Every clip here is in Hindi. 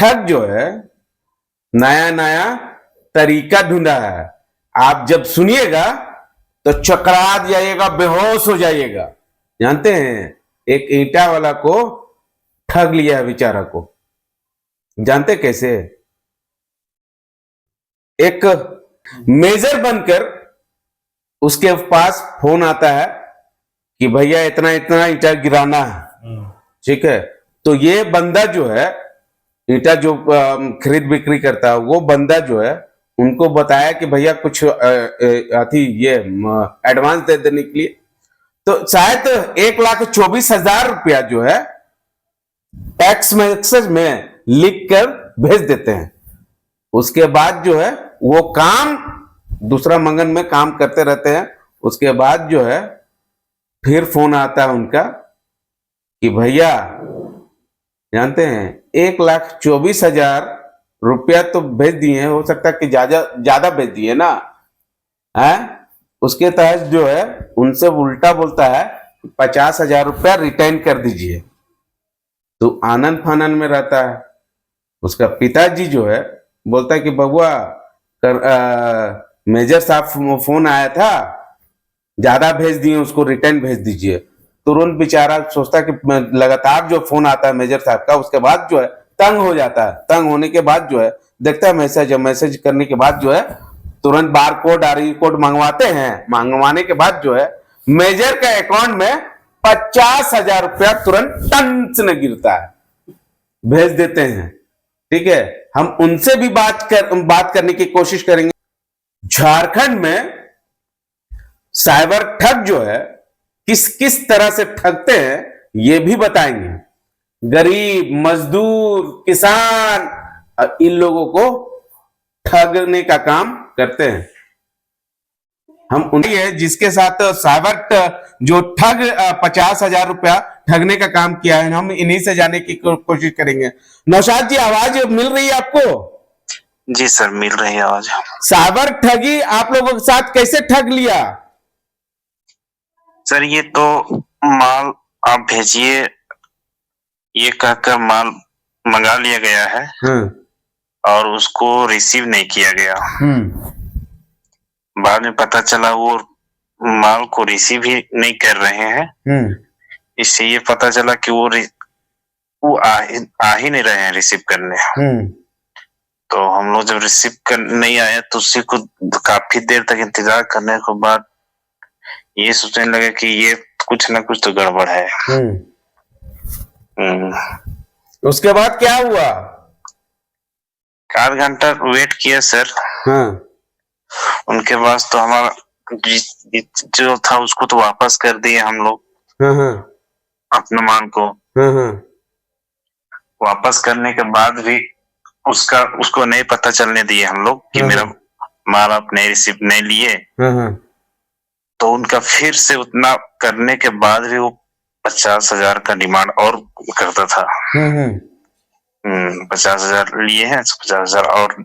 ठग जो है नया नया तरीका ढूंढा है। आप जब सुनिएगा तो चकरा जाइएगा, बेहोश हो जाइएगा। जानते हैं, एक ईंटा वाला को ठग लिया है बेचारा को। जानते कैसे? एक मेजर बनकर उसके पास फोन आता है कि भैया इतना इतना ईंटा गिराना है। ठीक है, तो ये बंदा जो है ईंटा जो खरीद बिक्री करता है, वो बंदा जो है उनको बताया कि भैया कुछ ये एडवांस दे देने के लिए। तो शायद 1,24,000 रुपया जो है टेक्स्ट मैसेज में लिख कर भेज देते हैं। उसके बाद जो है वो काम दूसरा मंगन में काम करते रहते हैं। उसके बाद जो है फिर फोन आता है उनका कि भैया जानते हैं 1,24,000 रुपया तो भेज दिए हैं, हो सकता है कि ज्यादा भेज दिए ना है। उसके तहत जो है उनसे उल्टा बोलता है 50,000 रुपया रिटर्न कर दीजिए। तो आनंद फानन में रहता है। उसका पिताजी जो है बोलता है कि बबुआ मेजर साहब फोन आया था, ज्यादा भेज दिए, उसको रिटर्न भेज दीजिए। तुरंत बेचारा सोचता है कि लगातार जो फोन आता है मेजर साहब का, उसके बाद जो है तंग हो जाता है। तंग होने के बाद जो है देखता है मैसेज करने के बाद जो है तुरंत बार कोड आर कोड मंगवाते हैं। मंगवाने के बाद जो है मेजर का अकाउंट में 50,000 रुपया तुरंत टन से गिरता है, भेज देते हैं। ठीक है, हम उनसे भी बात करने की कोशिश करेंगे। झारखंड में साइबर ठग जो है किस किस तरह से ठगते हैं ये भी बताएंगे। गरीब, मजदूर, किसान, इन लोगों को ठगने का काम करते हैं। हम उन्हें जिसके साथ साइबर जो ठग 50,000 रुपया ठगने का काम किया है, हम इन्हीं से जाने की कोशिश करेंगे। नौशाद जी, आवाज मिल रही है आपको? जी सर, मिल रही है आवाज। साइबर ठगी आप लोगों के साथ कैसे ठग लिया? सर ये तो माल आप भेजिए ये कहकर माल मंगा लिया गया है और उसको रिसीव नहीं किया गया। बाद में पता चला वो माल को रिसीव ही नहीं कर रहे हैं। इससे ये पता चला कि वो आ ही नहीं रहे हैं रिसीव करने। तो हम लोग जब रिसीव कर नहीं आया तो उसी को काफी देर तक इंतजार करने के बाद ये सोचने लगे कि ये कुछ ना कुछ तो गड़बड़ है। उसके बाद क्या हुआ? 4 घंटा वेट किया सर। उनके पास तो हमारा जो था उसको तो वापस कर दिए हम लोग। अपने माल को वापस करने के बाद भी उसको नहीं पता चलने दिए हम लोग कि मेरा माल आपने रिसीव नहीं लिए। तो उनका फिर से उतना करने के बाद भी वो 50,000 का डिमांड और करता था। 50,000 लिए हैं, 50,000 और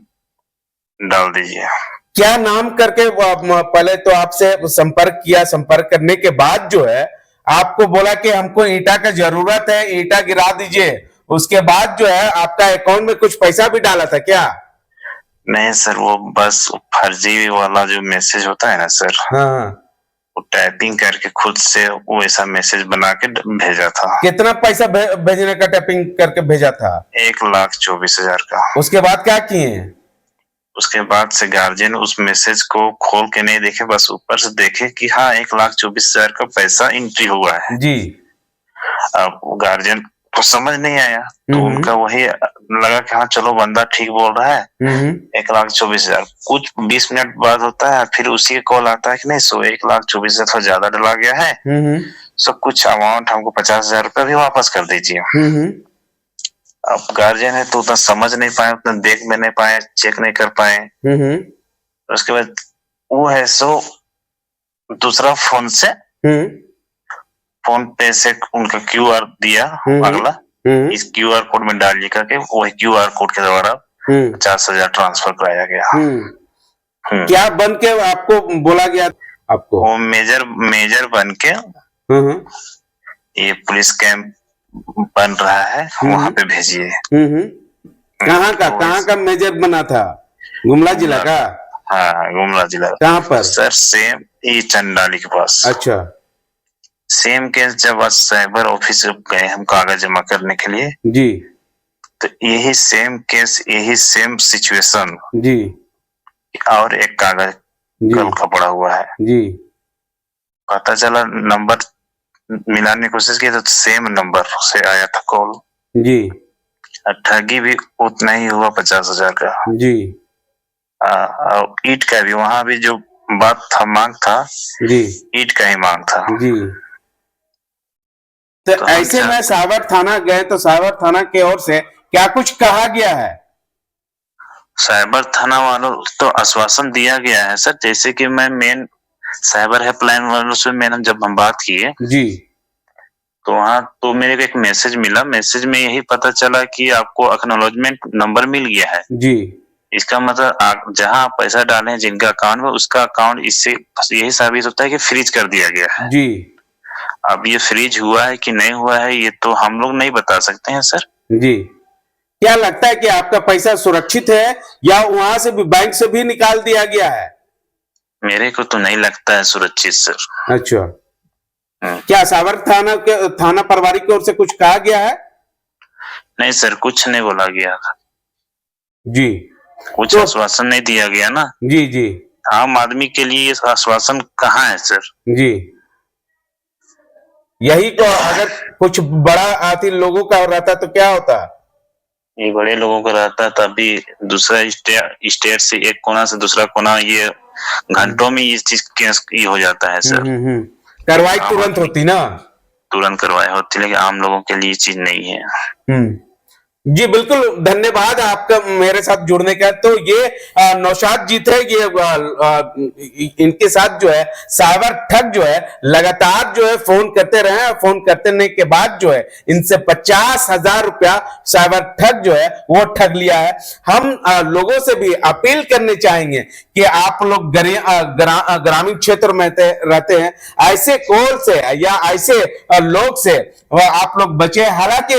डाल दीजिए। क्या नाम करके पहले तो आपसे संपर्क किया? संपर्क करने के बाद जो है आपको बोला कि हमको ईंटा का जरूरत है, ईंटा गिरा दीजिए। उसके बाद जो है आपका अकाउंट में कुछ पैसा भी डाला था क्या? नहीं सर, वो बस फर्जी वाला जो मैसेज होता है ना सर, वो टाइपिंग करके खुद से वो ऐसा मैसेज बना के भेजा था। कितना पैसा भेजने का टाइपिंग करके भेजा था? 1,24,000 का। उसके बाद क्या किए? उसके बाद से गार्जियन उस मैसेज को खोल के नहीं देखे, बस ऊपर से देखे कि हाँ 1,24,000 का पैसा एंट्री हुआ है जी। अब गार्जियन को समझ नहीं आया तो उनका वही लगा कि हाँ चलो बंदा ठीक बोल रहा है। 1,24,000 कुछ 20 मिनट बाद होता है, फिर उसी का कॉल आता है कि नहीं 1,24,000 थोड़ा ज्यादा डला गया है, सब कुछ अमाउंट हमको 50,000 रुपया भी वापस कर दीजिए। अब गार्जियन है तो उतना समझ नहीं पाए, उतना देख में नहीं पाए, चेक नहीं कर पाए। उसके बाद वो है सो दूसरा फोन से फोन पे से उनका QR दिया अगला, इस QR कोड में डालिए करके वही QR कोड के द्वारा 50,000 ट्रांसफर कराया गया। क्या बन के आपको बोला गया? आपको वो मेजर बन के ये पुलिस कैंप बन रहा है वहां पे भेजिए। कहाँ का मेजर बना था? गुमला जिला का? हाँ, गुमला जिला। कहाँ पर सर? सेम ये चंडाली के पास। अच्छा। सेम केस जब आज साइबर ऑफिस गए हम कागज जमा करने के लिए जी, तो यही सेम केस, यही सेम सिचुएशन जी, और एक कागज कल का पड़ा हुआ है। जी, पता चला नंबर मिलाने की कोशिश की तो सेम नंबर से आया था कॉल जी, ठगी भी उतना ही हुआ 50,000 का जी, और ईट का भी वहां भी जो बात था मांग था जी, ईट का ही मांग था जी। तो ऐसे में सावर थाना गए तो सावर थाना की ओर से क्या कुछ कहा गया है? साइबर थाना वालों तो आश्वासन दिया गया है सर, जैसे कि मैं मेन साइबर हेल्पलाइन वालों से मैंने जब हम बात किए जी, तो वहाँ तो मेरे को एक मैसेज मिला, मैसेज में यही पता चला कि आपको एक्नॉलेजमेंट नंबर मिल गया है जी। इसका मतलब जहाँ आप पैसा डाले हैं जिनका अकाउंट में उसका अकाउंट इससे यही साबित होता है कि फ्रीज कर दिया गया है जी। अब ये फ्रीज हुआ है कि नहीं हुआ है ये तो हम लोग नहीं बता सकते हैं सर। जी। क्या लगता है कि आपका पैसा सुरक्षित है या वहां से भी बैंक से भी निकाल दिया गया है? मेरे को तो नहीं लगता है सुरक्षित सर। अच्छा। क्या सावर थाना प्रभारी की ओर से कुछ कहा गया है? नहीं सर, कुछ नहीं बोला गया था जी। कुछ तो आश्वासन नहीं दिया गया ना। जी, जी, आम आदमी के लिए ये आश्वासन कहाँ है सर? जी। यही तो अगर कुछ बड़ा आती लोगों का रहता तो क्या होता? ये बड़े लोगों का रहता तभी दूसरा स्टेट से एक कोना से दूसरा कोना ये घंटों में ये चीज ये हो जाता है सर। कार्रवाई तुरंत होती ना, तुरंत करवाई होती, लेकिन आम लोगों के लिए चीज नहीं है। जी बिल्कुल, धन्यवाद आपका मेरे साथ जुड़ने का। तो ये नौशाद जी थे, ये इनके साथ जो है साइबर ठग जो है लगातार जो है फोन करते रहे और फोन करने के बाद जो है इनसे 50,000 रुपया साइबर ठग जो है वो ठग लिया है। हम लोगों से भी अपील करने चाहेंगे कि आप लोग ग्रामीण क्षेत्र में रहते हैं, ऐसे कॉल से या ऐसे लोग से आप लोग बचे। हालांकि